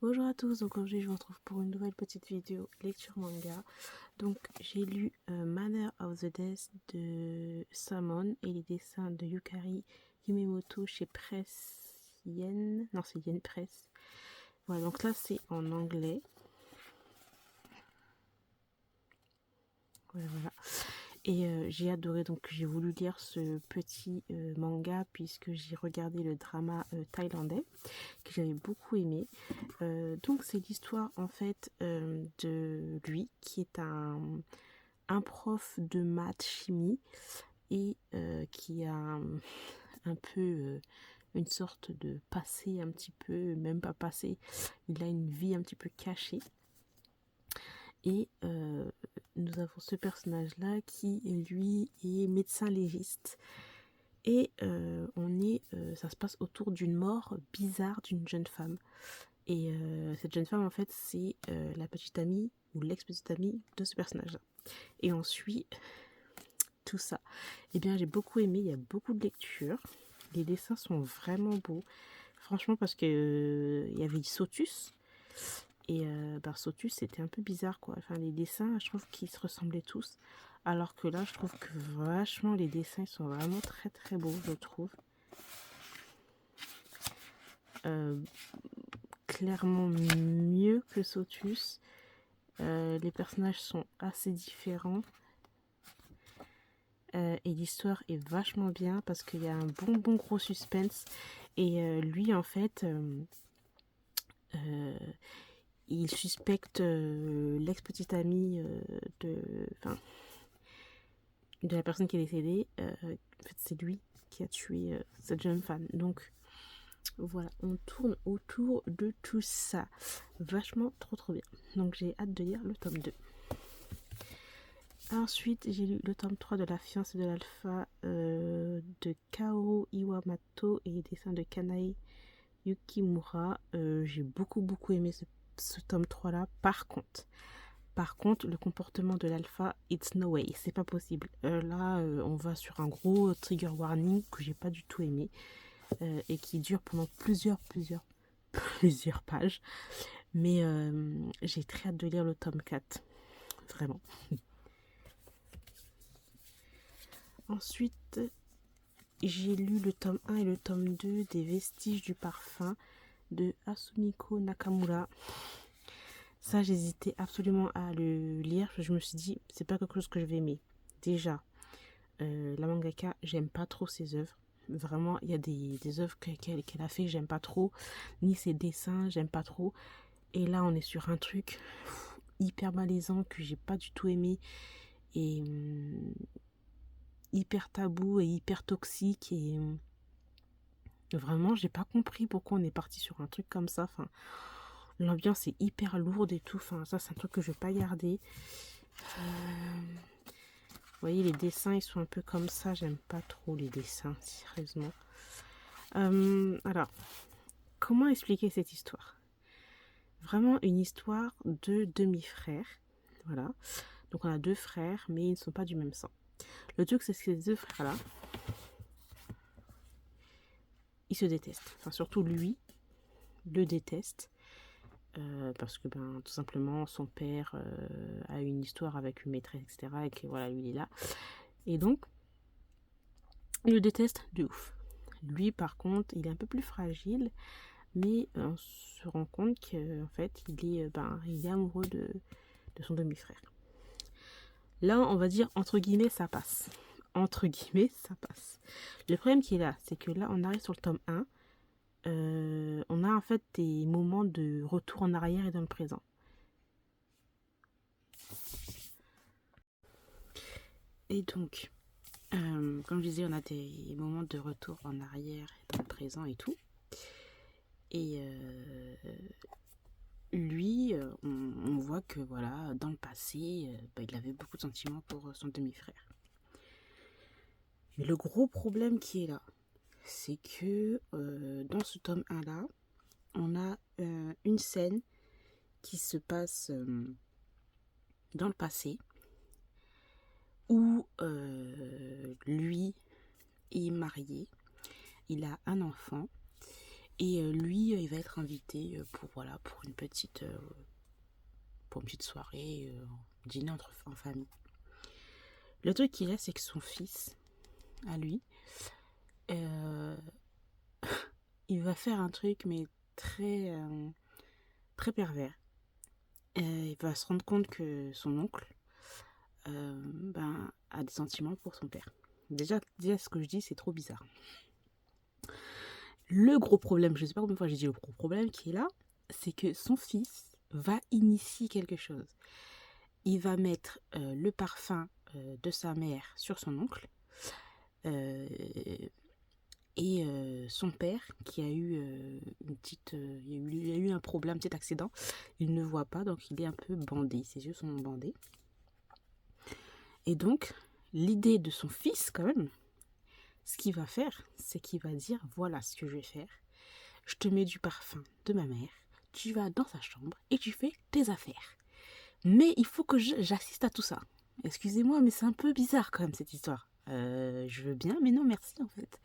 Bonjour à tous, donc aujourd'hui je vous retrouve pour une nouvelle petite vidéo lecture manga. Donc j'ai lu Manner of the Death de Samon et les dessins de Yukari Yumemoto chez Press Yen. Non, c'est Yen Press. Voilà, donc là c'est en anglais. Voilà. Et j'ai adoré, donc j'ai voulu lire ce petit manga puisque j'ai regardé le drama thaïlandais que j'avais beaucoup aimé. Donc c'est l'histoire en fait de lui qui est un prof de maths chimie et qui a un peu une sorte de passé un petit peu, même pas passé, il a une vie un petit peu cachée. Et nous avons ce personnage-là qui, lui, est médecin légiste. Et ça se passe autour d'une mort bizarre d'une jeune femme. Et cette jeune femme, en fait, c'est la petite amie ou l'ex-petite amie de ce personnage-là. Et on suit tout ça. Eh bien, j'ai beaucoup aimé, il y a beaucoup de lectures. Les dessins sont vraiment beaux. Franchement, parce que il y avait Sotus. Et Sotus, c'était un peu bizarre, quoi. Enfin, les dessins, je trouve qu'ils se ressemblaient tous. Alors que là, je trouve que vachement, les dessins sont vraiment très très beaux, je trouve. Clairement mieux que Sotus. Les personnages sont assez différents. Et l'histoire est vachement bien parce qu'il y a un bon gros suspense. Et lui, en fait, il suspecte l'ex-petite amie de la personne qui est décédée. En fait, c'est lui qui a tué cette jeune femme. Donc, voilà, on tourne autour de tout ça. Vachement trop bien. Donc, j'ai hâte de lire le tome 2. Ensuite, j'ai lu le tome 3 de La fiancée de l'alpha de Kaoru Iwamato et les dessins de Kanae Yukimura. J'ai beaucoup aimé ce tome 3 là. Par contre, le comportement de l'alpha, it's no way, c'est pas possible. Là, on va sur un gros trigger warning que j'ai pas du tout aimé et qui dure pendant plusieurs pages. Mais j'ai très hâte de lire le tome 4. Vraiment. Ensuite, j'ai lu le tome 1 et le tome 2 des Vestiges du parfum de Asumiko Nakamura. Ça, j'hésitais absolument à le lire. Je me suis dit, c'est pas quelque chose que je vais aimer. Déjà, la mangaka, j'aime pas trop ses œuvres. Vraiment, il y a des œuvres qu'elle a fait, j'aime pas trop. Ni ses dessins, j'aime pas trop. Et là, on est sur un truc hyper malaisant que j'ai pas du tout aimé. Et hyper tabou et hyper toxique. Et vraiment, j'ai pas compris pourquoi on est parti sur un truc comme ça. Enfin, l'ambiance est hyper lourde et tout. Enfin, ça, c'est un truc que je vais pas garder. Vous voyez, les dessins, ils sont un peu comme ça. J'aime pas trop les dessins, sérieusement. Alors, comment expliquer cette histoire? Vraiment une histoire de demi-frères. Voilà. Donc, on a deux frères, mais ils ne sont pas du même sang. Le truc, c'est que ces deux frères-là, ils se détestent. Enfin, surtout lui, le déteste. Parce que tout simplement son père a une histoire avec une maîtresse, etc. Et que voilà, lui il est là. Et donc, il le déteste de ouf. Lui par contre, il est un peu plus fragile, mais on se rend compte qu'en fait, il est amoureux de son demi-frère. Là, on va dire entre guillemets, ça passe. Entre guillemets, ça passe. Le problème qui est là, c'est que là, on arrive sur le tome 1. On a en fait des moments de retour en arrière et dans le présent. Et donc, comme je disais, on a des moments de retour en arrière et dans le présent et tout. Et lui, on voit que voilà, dans le passé, il avait beaucoup de sentiments pour son demi-frère. Mais le gros problème qui est là, c'est que dans ce tome 1 là, on a une scène qui se passe dans le passé où lui est marié, il a un enfant Et lui, il va être invité pour, voilà, pour une petite soirée, dîner en famille. Le truc qu'il a, c'est que son fils, à lui, euh, il va faire un truc, mais très, très pervers. Il va se rendre compte que son oncle a des sentiments pour son père. Déjà, ce que je dis, c'est trop bizarre. Le gros problème, je ne sais pas combien de fois j'ai dit le gros problème qui est là, c'est que son fils va initier quelque chose. Il va mettre le parfum de sa mère sur son oncle. Et son père, qui a eu il a eu un problème, un petit accident, il ne voit pas, donc il est un peu bandé, ses yeux sont bandés. Et donc, l'idée de son fils, quand même, ce qu'il va faire, c'est qu'il va dire, voilà ce que je vais faire. Je te mets du parfum de ma mère, tu vas dans sa chambre et tu fais tes affaires. Mais il faut que j'assiste à tout ça. Excusez-moi, mais c'est un peu bizarre quand même cette histoire. Je veux bien, mais non merci en fait.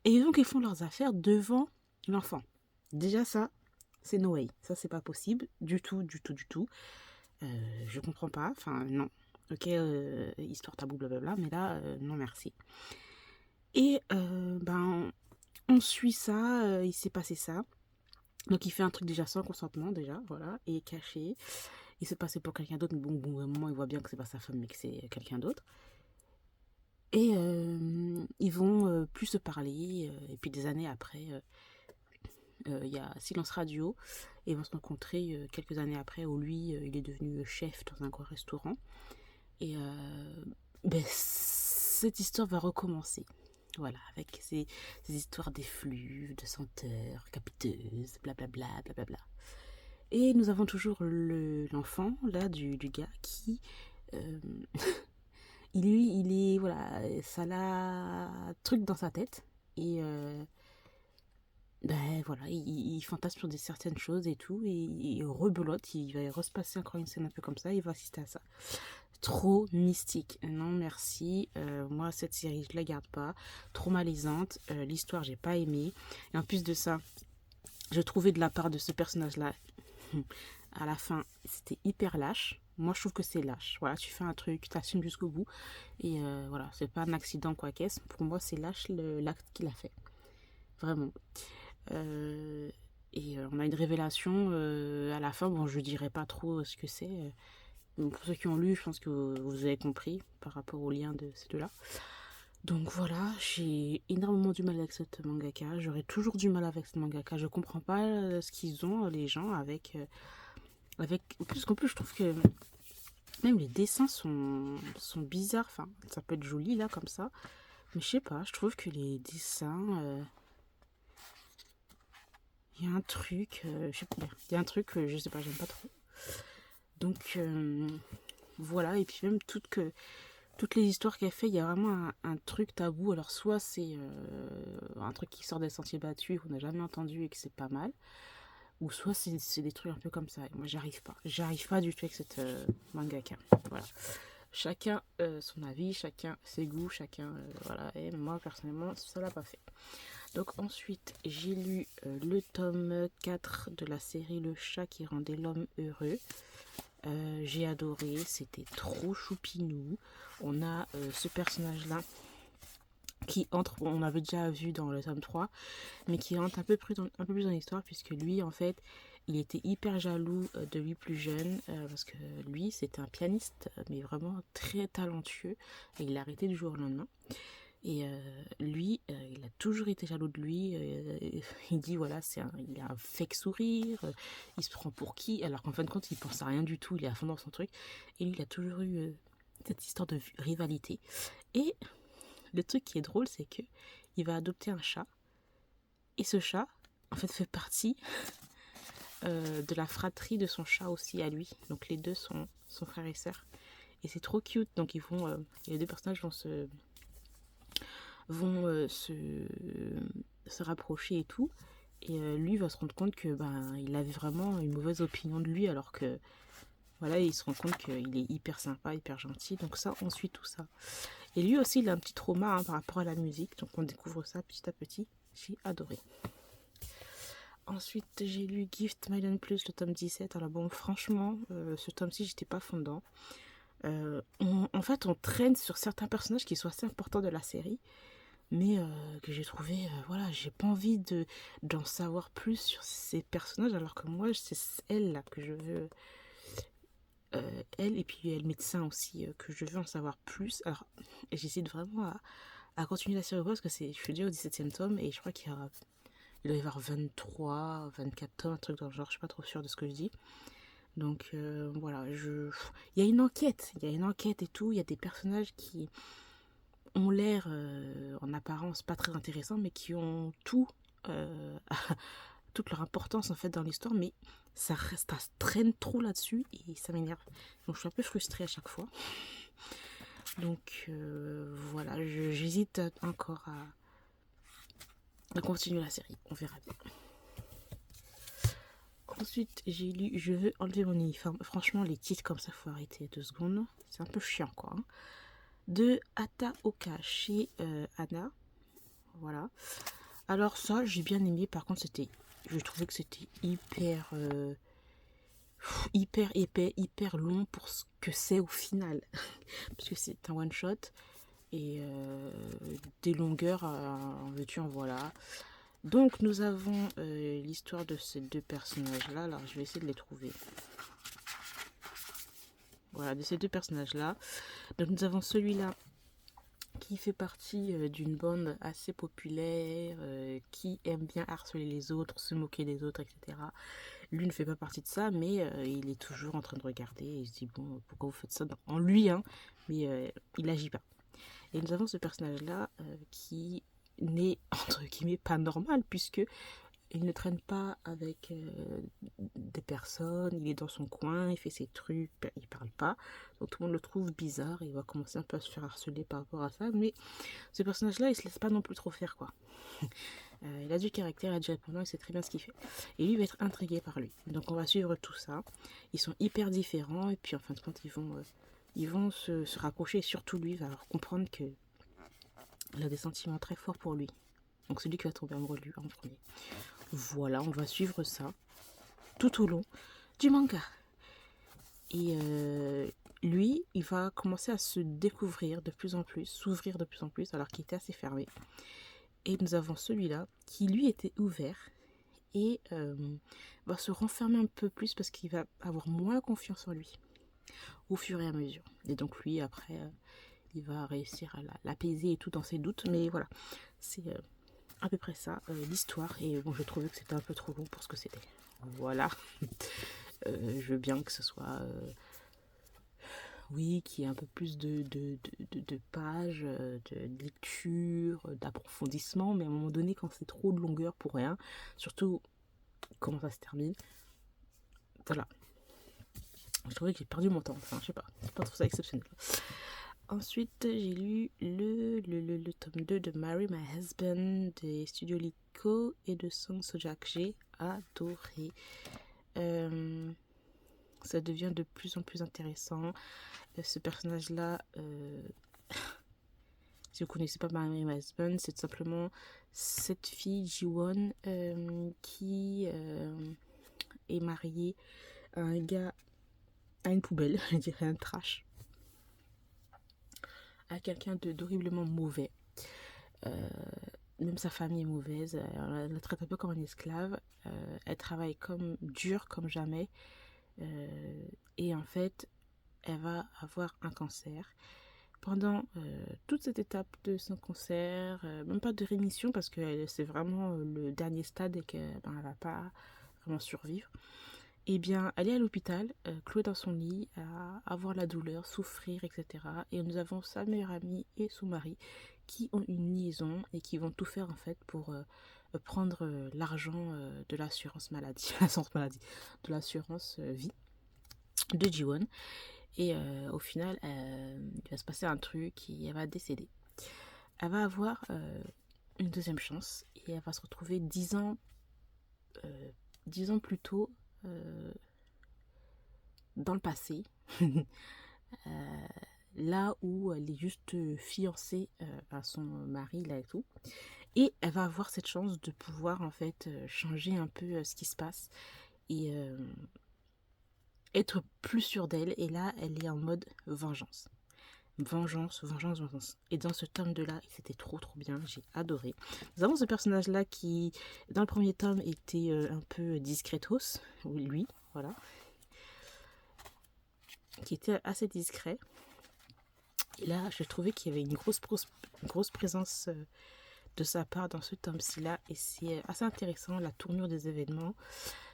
Et donc ils font leurs affaires devant l'enfant. Déjà ça, c'est no way. Ça c'est pas possible. Du tout, du tout, du tout. Je comprends pas. Enfin non. Ok, histoire tabou, blablabla. Mais là, non merci. Et on suit ça. Il s'est passé ça. Donc il fait un truc déjà sans consentement déjà. Voilà. Et caché. Il se passait pour quelqu'un d'autre. Mais bon, à un moment il voit bien que c'est pas sa femme mais que c'est quelqu'un d'autre. Et ils vont plus se parler. Et puis des années après, il y a Silence Radio. Et ils vont se rencontrer quelques années après où lui, il est devenu chef dans un gros restaurant. Et cette histoire va recommencer. Voilà, avec ces histoires d'effluves, de senteurs, capteuses, blablabla, blablabla. Et nous avons toujours l'enfant, là, du gars qui... il est, voilà, ça l'a truc dans sa tête. Et voilà, il fantasme sur certaines choses et tout. Et il rebelote, il va repasser encore une scène un peu comme ça, il va assister à ça. Trop mystique. Non, merci. Moi, cette série, je la garde pas. Trop malaisante. L'histoire, j'ai pas aimé. Et en plus de ça, je trouvais de la part de ce personnage-là, à la fin, c'était hyper lâche. Moi, je trouve que c'est lâche. Voilà, tu fais un truc, tu assumes jusqu'au bout. Et voilà, c'est pas un accident, quoi qu'est-ce. Pour moi, c'est lâche l'acte qu'il a fait. Vraiment. On a une révélation à la fin. Bon, je dirais pas trop ce que c'est. Pour ceux qui ont lu, je pense que vous avez compris par rapport au lien de ces deux-là. Donc voilà, j'ai énormément du mal avec cette mangaka. J'aurai toujours du mal avec cette mangaka. Je comprends pas ce qu'ils ont, les gens, avec... Parce qu'en plus, je trouve que même les dessins sont bizarres. Enfin, ça peut être joli, là, comme ça. Mais je sais pas, je trouve que les dessins... Il y a un truc... je sais pas, il y a un truc que je sais pas, j'aime pas trop. Donc... voilà, et puis même toutes les histoires qu'elle fait, il y a vraiment un truc tabou. Alors soit c'est un truc qui sort des sentiers battus qu'on n'a jamais entendu et que c'est pas mal, ou soit c'est des trucs un peu comme ça. Et moi j'arrive pas du tout avec cette mangaka. Voilà. Chacun son avis, chacun ses goûts, chacun voilà. Et moi personnellement ça l'a pas fait. Donc ensuite j'ai lu le tome 4 de la série Le chat qui rendait l'homme heureux. J'ai adoré, c'était trop choupinou. On a ce personnage-là qui entre, on avait déjà vu dans le tome 3, mais qui rentre un peu plus dans l'histoire, puisque lui, en fait, il était hyper jaloux de lui plus jeune, parce que lui, c'était un pianiste, mais vraiment très talentueux, et il a arrêté du jour au lendemain. Et lui, il a toujours été jaloux de lui. Il dit voilà, il a un fake sourire, il se prend pour qui, alors qu'en fin de compte, il pense à rien du tout, il est à fond dans son truc. Et lui, il a toujours eu cette histoire de rivalité. Et le truc qui est drôle, c'est que il va adopter un chat. Et ce chat, en fait, fait partie de la fratrie de son chat aussi à lui. Donc les deux sont frères et sœurs. Et c'est trop cute. Donc les deux personnages vont se rapprocher et tout. Et lui va se rendre compte que il avait vraiment une mauvaise opinion de lui, alors que voilà, il se rend compte qu'il est hyper sympa, hyper gentil. Donc ça, on suit tout ça. Et lui aussi, il a un petit trauma par rapport à la musique. Donc on découvre ça petit à petit. J'ai adoré. Ensuite, j'ai lu Gift Maiden Plus, le tome 17. Alors bon, franchement, ce tome-ci, j'étais pas fondant. En fait, on traîne sur certains personnages qui sont assez importants de la série, mais que j'ai trouvé, voilà, j'ai pas envie d'en savoir plus sur ces personnages, alors que moi, c'est elle là que je veux, elle, et puis le médecin aussi, que je veux en savoir plus. Alors, j'hésite vraiment à continuer la série parce que je suis déjà au 17e tome, et je crois il doit y avoir 23, 24 tomes, un truc dans le genre, je suis pas trop sûre de ce que je dis. Donc voilà, il y a une enquête, et tout, il y a des personnages qui ont l'air en apparence pas très intéressants, mais qui ont toute leur importance en fait dans l'histoire, mais ça traîne trop là-dessus et ça m'énerve. Donc je suis un peu frustrée à chaque fois. Donc voilà, j'hésite encore à continuer la série, on verra bien. Ensuite, j'ai lu Je veux enlever mon uniforme. Franchement, les titres comme ça, faut arrêter 2 secondes. C'est un peu chiant, quoi. De Hataoka chez Anna. Voilà. Alors ça, j'ai bien aimé. Par contre, je trouvais que c'était hyper épais, hyper long pour ce que c'est au final. Parce que c'est un one-shot. Et des longueurs, en veux-tu, en voilà. Donc nous avons l'histoire de ces deux personnages-là. Alors je vais essayer de les trouver. Voilà, de ces deux personnages-là. Donc nous avons celui-là qui fait partie d'une bande assez populaire, qui aime bien harceler les autres, se moquer des autres, etc. Lui ne fait pas partie de ça, mais il est toujours en train de regarder et il se dit bon, pourquoi vous faites ça en lui, hein, mais il n'agit pas. Et nous avons ce personnage-là qui n'est entre guillemets pas normal, puisque il ne traîne pas avec des personnes, il est dans son coin, il fait ses trucs, il parle pas. Donc tout le monde le trouve bizarre, il va commencer un peu à se faire harceler par rapport à ça. Mais ce personnage-là, il se laisse pas non plus trop faire, quoi. Il a du caractère, il a du répondant, il sait très bien ce qu'il fait. Et lui, il va être intrigué par lui. Donc on va suivre tout ça. Ils sont hyper différents, et puis en fin de compte, ils vont se rapprocher, et surtout lui va comprendre que il a des sentiments très forts pour lui. Donc c'est lui qui va tomber amoureux de lui en premier. Voilà, on va suivre ça tout au long du manga. Et lui, il va commencer à se découvrir de plus en plus, s'ouvrir de plus en plus, alors qu'il était assez fermé. Et nous avons celui-là qui, lui, était ouvert et va se renfermer un peu plus parce qu'il va avoir moins confiance en lui au fur et à mesure. Et donc lui, après, il va réussir à l'apaiser et tout dans ses doutes. Mais voilà, c'est à peu près ça, l'histoire. Et bon, je trouvais que c'était un peu trop long pour ce que c'était. Voilà. Je veux bien que ce soit... oui, qu'il y ait un peu plus de pages, de lecture, d'approfondissement. Mais à un moment donné, quand c'est trop de longueur pour rien, surtout comment ça se termine, voilà. Je trouvais que j'ai perdu mon temps. Enfin, je sais pas. C'est pas trop ça exceptionnel. Ensuite, j'ai lu le tome 2 de Marry My Husband des studios Lico et de Song Sojak. J'ai adoré. Ça devient de plus en plus intéressant. Ce personnage-là, si vous ne connaissez pas Marry My Husband, c'est tout simplement cette fille, Jiwon, qui est mariée à un gars, à une poubelle, je dirais un trash, à quelqu'un d'horriblement mauvais. Même sa famille est mauvaise, elle la traite un peu comme une esclave, elle travaille dur comme jamais, et en fait elle va avoir un cancer. Pendant toute cette étape de son cancer, même pas de rémission parce que c'est vraiment le dernier stade et qu'elle ne va pas vraiment survivre, et bien elle est à l'hôpital, clouée dans son lit, à avoir la douleur, souffrir, etc. Et nous avons sa meilleure amie et son mari qui ont une liaison et qui vont tout faire en fait pour prendre l'argent de l'assurance maladie, de l'assurance vie de Jiwon. Et au final, il va se passer un truc et elle va décéder. Elle va avoir une deuxième chance et elle va se retrouver 10 ans plus tôt dans le passé. Là où elle est juste fiancée à son mari là et tout. Et elle va avoir cette chance de pouvoir en fait changer un peu ce qui se passe et être plus sûre d'elle. Et là, elle est en mode vengeance. Vengeance, vengeance, vengeance. Et dans ce tome 2 là, c'était trop bien, j'ai adoré. Nous avons ce personnage là qui, dans le premier tome, était un peu discretos, lui, voilà, qui était assez discret. Et là, je trouvais qu'il y avait une grosse présence de sa part dans ce tome-ci là, et c'est assez intéressant la tournure des événements.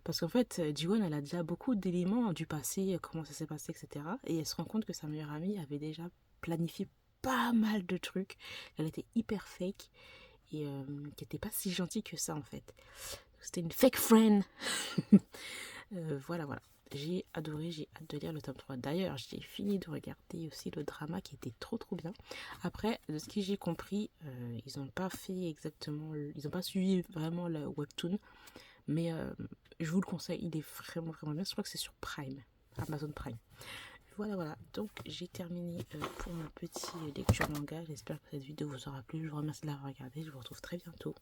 Parce qu'en fait, Jiwon, elle a déjà beaucoup d'éléments du passé, comment ça s'est passé, etc. Et elle se rend compte que sa meilleure amie avait déjà planifié pas mal de trucs. Elle était hyper fake et qui n'était pas si gentille que ça en fait. C'était une fake friend. Voilà. J'ai adoré, j'ai hâte de lire le tome 3. D'ailleurs, j'ai fini de regarder aussi le drama qui était trop bien. Après, de ce que j'ai compris, ils n'ont pas fait exactement, ils n'ont pas suivi vraiment le webtoon. Mais je vous le conseille, il est vraiment bien. Je crois que c'est sur Prime, Amazon Prime. Voilà. Donc j'ai terminé pour mon petit lecture manga. J'espère que cette vidéo vous aura plu. Je vous remercie de l'avoir regardé. Je vous retrouve très bientôt.